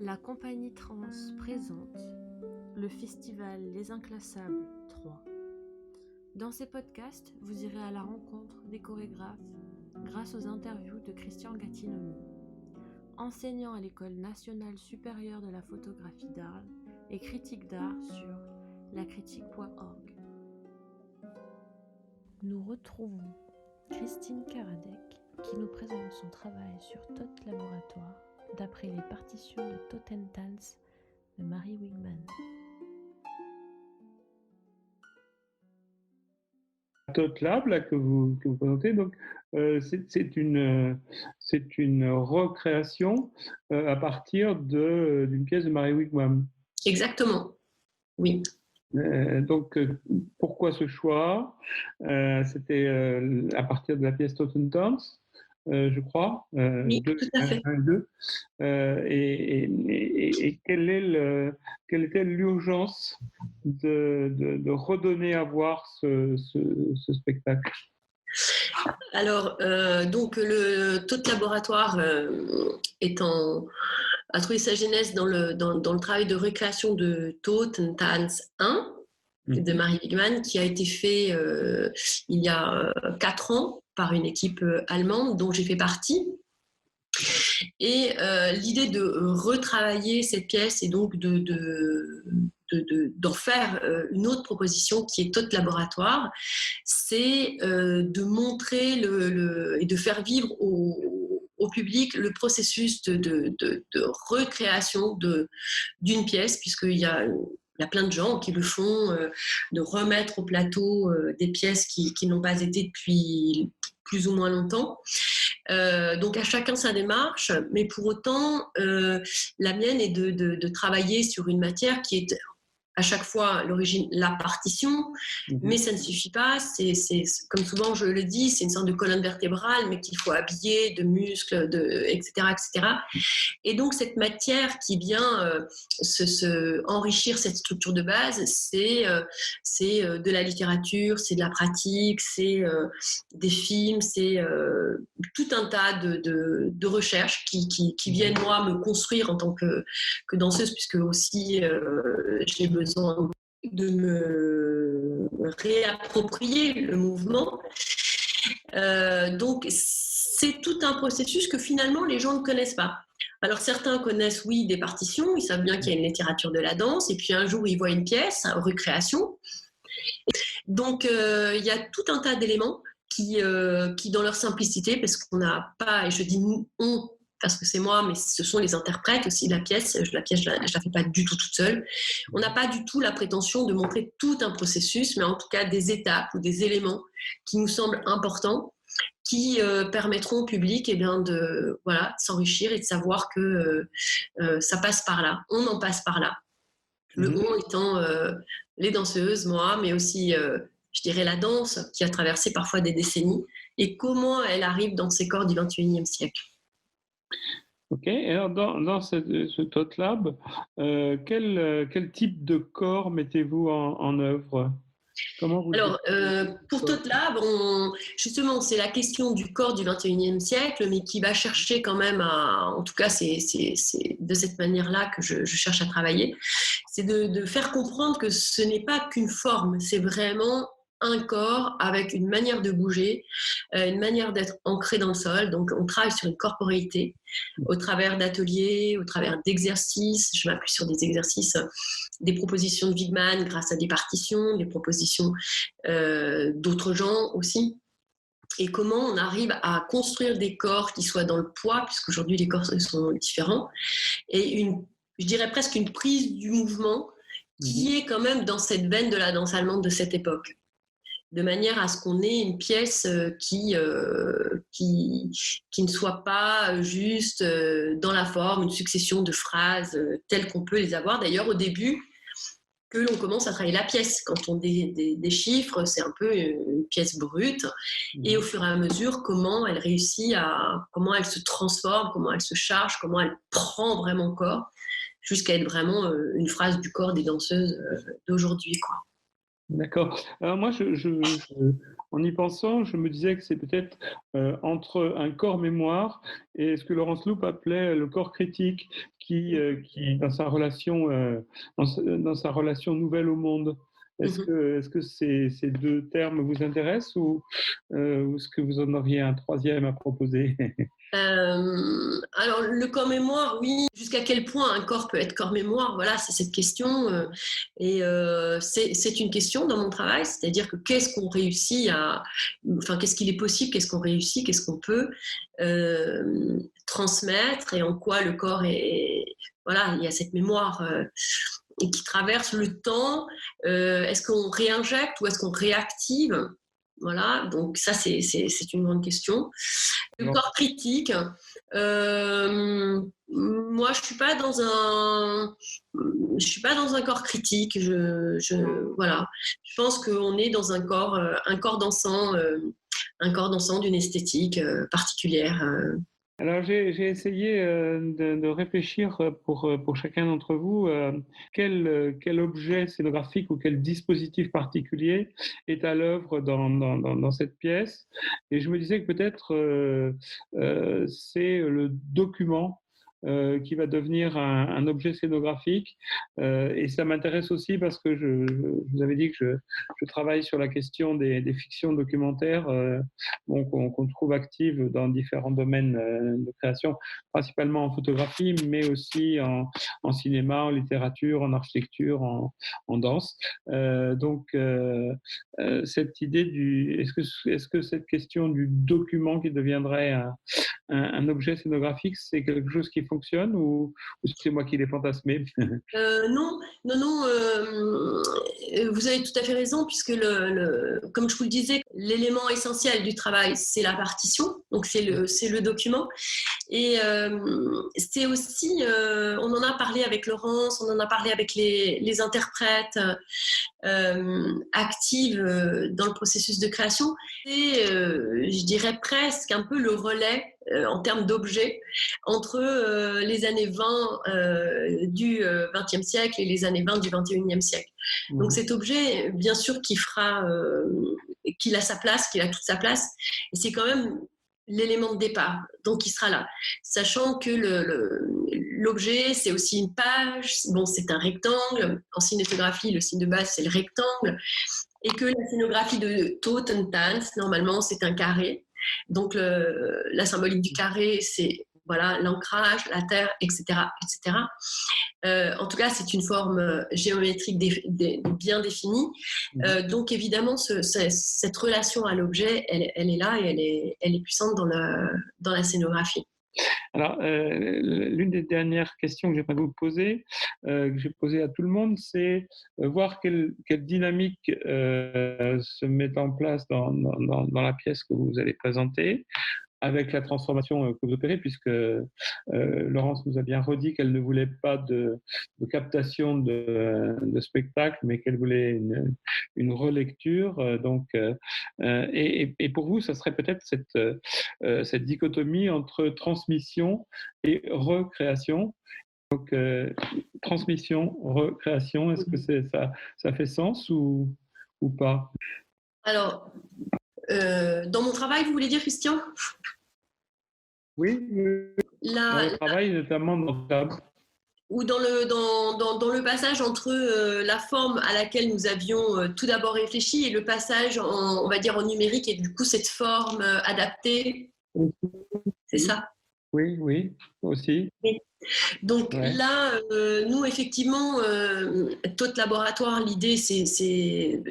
La compagnie Trans présente le festival Les Inclassables 3. Dans ces podcasts, vous irez à la rencontre des chorégraphes grâce aux interviews de Christian Gattinoni, enseignant à l'École nationale supérieure de la photographie d'Arles et critique d'art sur lacritique.org. Nous retrouvons Christine Karadec qui nous présente son travail sur Tot Laboratoire d'après les partitions de Totentanz de Marie Wigman. TotLab là, que vous présentez, donc, c'est une recréation à partir d'une pièce de Marie Wigman. Exactement, oui. Donc, pourquoi ce choix? C'était à partir de la pièce Totentanz, je crois, Oui, tout à fait. 1 et 2. Et quelle était l'urgence de redonner à voir ce spectacle? Alors, donc le Tot Laboratoire a trouvé sa genèse dans le travail de recréation de Totentanz 1 de Marie Wigman, qui a été fait il y a 4 ans par une équipe allemande dont j'ai fait partie. Et l'idée de retravailler cette pièce et donc d'en faire une autre proposition qui est Tot Laboratoire, c'est de montrer et de faire vivre au public le processus de recréation d'une pièce, puisqu'il y a plein de gens qui le font, de remettre au plateau des pièces qui n'ont pas été depuis plus ou moins longtemps. Donc à chacun sa démarche, mais pour autant, la mienne est de travailler sur une matière qui est à chaque fois l'origine, la partition, mais ça ne suffit pas. C'est comme souvent je le dis, c'est une sorte de colonne vertébrale, mais qu'il faut habiller de muscles, etc., etc. Et donc cette matière qui vient enrichir cette structure de base, c'est de la littérature, c'est de la pratique, c'est des films, c'est tout un tas de recherches qui viennent moi me construire en tant que danseuse, puisque aussi j'ai besoin de me réapproprier le mouvement. Donc c'est tout un processus que finalement les gens ne connaissent pas. Alors certains connaissent, oui, des partitions, ils savent bien qu'il y a une littérature de la danse, et puis un jour ils voient une pièce, une recréation. Donc il y a tout un tas d'éléments qui dans leur simplicité, parce qu'on n'a pas, et je dis on, parce que c'est moi, mais ce sont les interprètes aussi de la pièce. Je la fais pas du tout toute seule. On n'a pas du tout la prétention de montrer tout un processus, mais en tout cas des étapes ou des éléments qui nous semblent importants, qui permettront au public de s'enrichir et de savoir que ça passe par là. On en passe par là. Le on étant les danseuses, moi, mais aussi, je dirais, la danse qui a traversé parfois des décennies et comment elle arrive dans ces corps du XXIe siècle. Ok, alors dans ce TotLab, quel type de corps mettez-vous en œuvre? Alors, pour TotLab, justement, c'est la question du corps du XXIe siècle, mais qui va chercher quand même en tout cas, c'est de cette manière-là que je cherche à travailler, c'est de faire comprendre que ce n'est pas qu'une forme, c'est vraiment un corps avec une manière de bouger, une manière d'être ancré dans le sol. Donc, on travaille sur une corporéité au travers d'ateliers, au travers d'exercices. Je m'appuie sur des exercices, des propositions de Wigman grâce à des partitions, des propositions d'autres gens aussi. Et comment on arrive à construire des corps qui soient dans le poids, puisqu'aujourd'hui les corps sont différents, et je dirais presque une prise du mouvement qui est quand même dans cette veine de la danse allemande de cette époque, de manière à ce qu'on ait une pièce qui ne soit pas juste dans la forme, une succession de phrases telles qu'on peut les avoir. D'ailleurs, au début, que l'on commence à travailler la pièce. Quand on déchiffre, c'est un peu une pièce brute. Et au fur et à mesure, comment elle réussit comment elle se transforme, comment elle se charge, comment elle prend vraiment corps, jusqu'à être vraiment une phrase du corps des danseuses d'aujourd'hui, quoi. D'accord. Alors moi, en y pensant, je me disais que c'est peut-être entre un corps mémoire et ce que Laurence Loup appelait le corps critique, qui dans sa relation, dans sa relation nouvelle au monde. Est-ce que ces deux termes vous intéressent ou est-ce que vous en auriez un troisième à proposer? Alors, le corps-mémoire, oui. Jusqu'à quel point un corps peut être corps-mémoire? Voilà, c'est cette question. C'est une question dans mon travail, c'est-à-dire que qu'est-ce qu'on réussit à... Enfin, qu'est-ce qu'il est possible, qu'est-ce qu'on réussit, qu'est-ce qu'on peut transmettre et en quoi le corps est... Voilà, il y a cette mémoire qui traverse le temps. Est-ce qu'on réinjecte ou est-ce qu'on réactive? Voilà, donc ça, c'est une grande question. Le corps critique, moi, je suis pas dans un corps critique. Voilà, je pense qu'on est dans un corps dansant d'une esthétique particulière. Alors, j'ai essayé de réfléchir pour chacun d'entre vous quel objet scénographique ou quel dispositif particulier est à l'œuvre dans cette pièce. Et je me disais que peut-être c'est le document qui va devenir un objet scénographique. Et ça m'intéresse aussi parce que je vous avais dit que je travaille sur la question des fictions documentaires qu'on trouve actives dans différents domaines de création, principalement en photographie, mais aussi en cinéma, en littérature, en architecture, en danse. Cette idée est-ce que cette question du document qui deviendrait un objet scénographique, c'est quelque chose qui fonctionne ou c'est moi qui l'ai fantasmé? Non, vous avez tout à fait raison, puisque comme je vous le disais, l'élément essentiel du travail, c'est la partition, donc c'est le document. Et c'est aussi, on en a parlé avec Laurence, on en a parlé avec les interprètes actives dans le processus de création. C'est, je dirais presque un peu le relais en termes d'objets entre les années 20 du XXe siècle et les années 20 du XXIe siècle. Donc cet objet, bien sûr, qu'il a sa place, qu'il a toute sa place, et c'est quand même l'élément de départ, donc il sera là. Sachant que l'objet, c'est aussi une page, bon, c'est un rectangle. En cinétographie, le signe de base, c'est le rectangle. Et que la scénographie de Totentanz, normalement, c'est un carré. Donc la symbolique du carré, c'est voilà, l'ancrage, la terre, etc. etc. En tout cas, c'est une forme géométrique bien définie. Donc évidemment, cette relation à l'objet, elle est là et elle est puissante dans la scénographie. Alors, l'une des dernières questions que j'aimerais vous poser, que j'ai posée à tout le monde, c'est voir quelle dynamique se met en place dans la pièce que vous allez présenter, avec la transformation que vous opérez, puisque Laurence nous a bien redit qu'elle ne voulait pas de captation de spectacle, mais qu'elle voulait une relecture. Et pour vous, ça serait peut-être cette dichotomie entre transmission et recréation. Donc, transmission, recréation, est-ce que ça fait sens ou pas? Alors, dans mon travail, vous voulez dire, Christian? Oui, dans le travail, notamment dans le cadre. Ou dans le passage entre la forme à laquelle nous avions tout d'abord réfléchi et le passage, on va dire, en numérique, et du coup, cette forme adaptée, c'est ça? Oui, aussi. Oui. Donc là, nous, effectivement, Tot Laboratoire, l'idée, c'est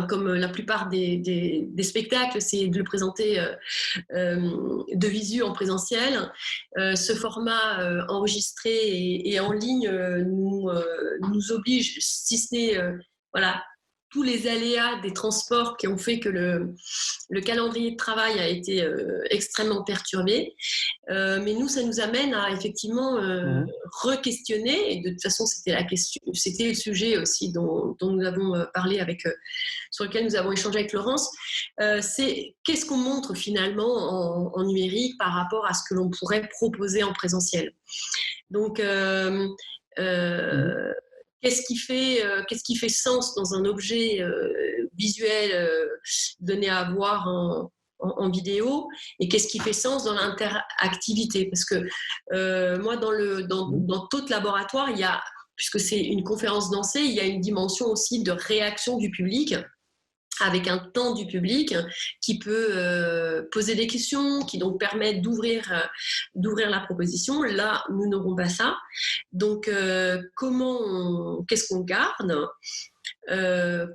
comme la plupart des spectacles, c'est de le présenter de visu en présentiel. Ce format enregistré et en ligne nous oblige, si ce n'est voilà, tous les aléas des transports qui ont fait que le calendrier de travail a été extrêmement perturbé. Mais nous, ça nous amène à effectivement re-questionner, et de toute façon, c'était le sujet aussi dont nous avons parlé sur lequel nous avons échangé avec Laurence, c'est qu'est-ce qu'on montre finalement en numérique par rapport à ce que l'on pourrait proposer en présentiel. Donc, qu'est-ce qui fait sens dans un objet visuel donné à voir en vidéo, et qu'est-ce qui fait sens dans l'interactivité. Parce que moi, dans tout laboratoire, il y a, puisque c'est une conférence dansée, il y a une dimension aussi de réaction du public, avec un temps du public qui peut poser des questions, qui donc permet d'ouvrir la proposition. Là, nous n'aurons pas ça. Donc, qu'est-ce qu'on garde ?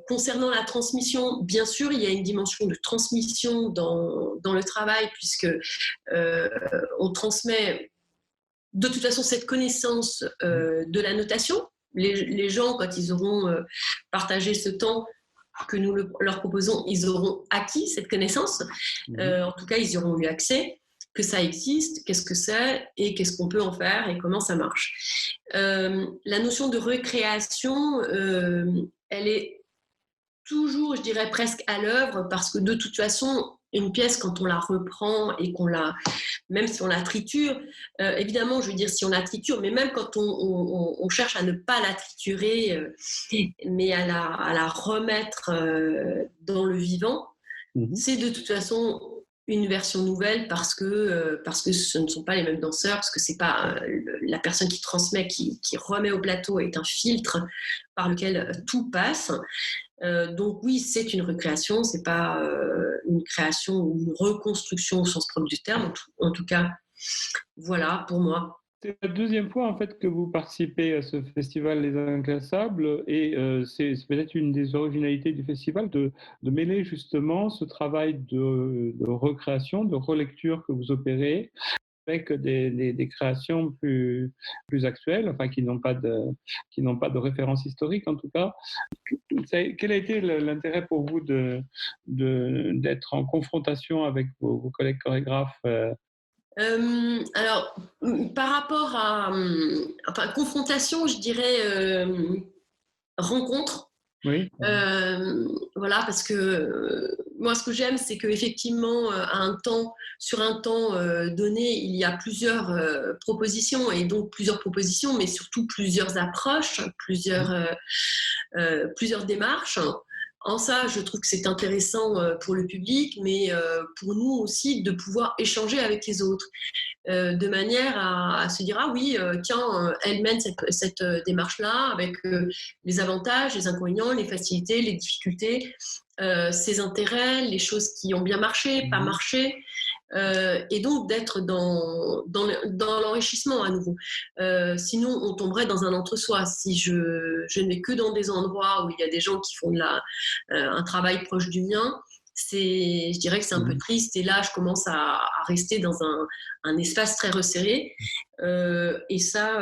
Concernant la transmission, bien sûr, il y a une dimension de transmission dans le travail, puisque on transmet de toute façon cette connaissance de la notation. Les gens, quand ils auront partagé ce temps que nous leur proposons, ils auront acquis cette connaissance. En tout cas, ils y auront eu accès, que ça existe, qu'est-ce que c'est et qu'est-ce qu'on peut en faire et comment ça marche. La notion de recréation, elle est toujours, je dirais, presque à l'œuvre, parce que de toute façon, une pièce, quand on la reprend et même si on la triture, évidemment, je veux dire, si on la triture, mais même quand on cherche à ne pas la triturer, mais à la remettre dans le vivant, c'est de toute façon une version nouvelle, parce que ce ne sont pas les mêmes danseurs, parce que c'est pas la personne qui transmet, qui remet au plateau est un filtre par lequel tout passe. Donc oui, c'est une recréation, c'est pas une création ou une reconstruction au sens propre du terme. En tout cas, voilà pour moi. C'est la deuxième fois en fait que vous participez à ce festival Les Inclassables, et c'est peut-être une des originalités du festival de mêler justement ce travail de recréation, de relecture que vous opérez, avec des créations plus actuelles, enfin qui n'ont pas de référence historique en tout cas. Quel a été l'intérêt pour vous d'être en confrontation avec vos collègues chorégraphes alors, par rapport à confrontation, je dirais rencontre. Oui. Voilà, parce que moi, ce que j'aime, c'est qu'effectivement, sur un temps donné, il y a plusieurs propositions, et donc plusieurs propositions, mais surtout plusieurs approches, plusieurs démarches. En ça, je trouve que c'est intéressant pour le public, mais pour nous aussi, de pouvoir échanger avec les autres, de manière à se dire, ah oui, tiens, elle mène cette démarche-là, avec les avantages, les inconvénients, les facilités, les difficultés, ses intérêts, les choses qui ont bien marché, pas marché. Et donc d'être dans l'enrichissement à nouveau. Sinon, on tomberait dans un entre-soi. Si je ne vais que dans des endroits où il y a des gens qui font un travail proche du mien, je dirais que c'est un peu triste. Et là, je commence à rester dans un espace très resserré. Et ça,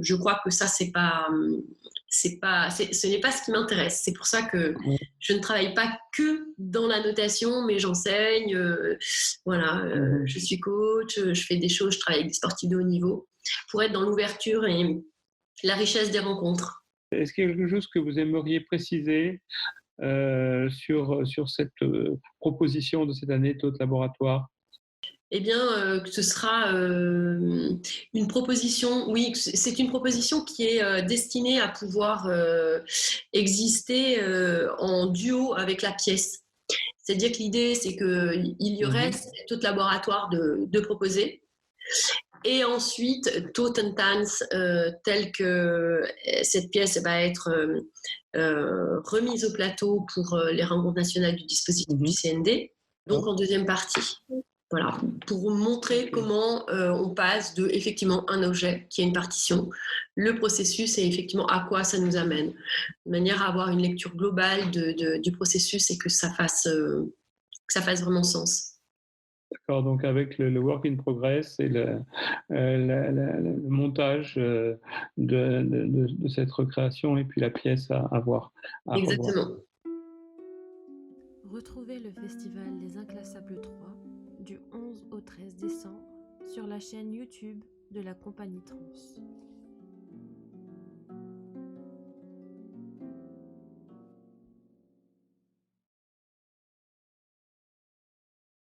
je crois que ça, ce n'est pas ce qui m'intéresse. C'est pour ça que je ne travaille pas que dans la notation, mais j'enseigne. Voilà, je suis coach, je fais des choses, je travaille avec des sportifs de haut niveau, pour être dans l'ouverture et la richesse des rencontres. Est-ce qu'il y a quelque chose que vous aimeriez préciser sur cette proposition de cette année Tot Laboratoire? Eh bien, que ce sera une proposition, oui, c'est une proposition qui est destinée à pouvoir exister en duo avec la pièce. C'est-à-dire que l'idée, c'est qu'il y aurait Tot Laboratoire de proposer, et ensuite Tot and Tanz, telle que cette pièce va être remise au plateau pour les rencontres nationales du dispositif du CND, donc en deuxième partie. Voilà, pour montrer comment on passe de effectivement un objet qui est une partition, le processus, et effectivement à quoi ça nous amène, de manière à avoir une lecture globale du processus, et que ça fasse vraiment sens. D'accord, donc avec le work in progress et le montage de cette recréation, et puis la pièce à voir. Exactement. Revoir. Retrouvez le festival Les Inclassables 3 du 11 au 13 décembre sur la chaîne YouTube de la Compagnie Trans.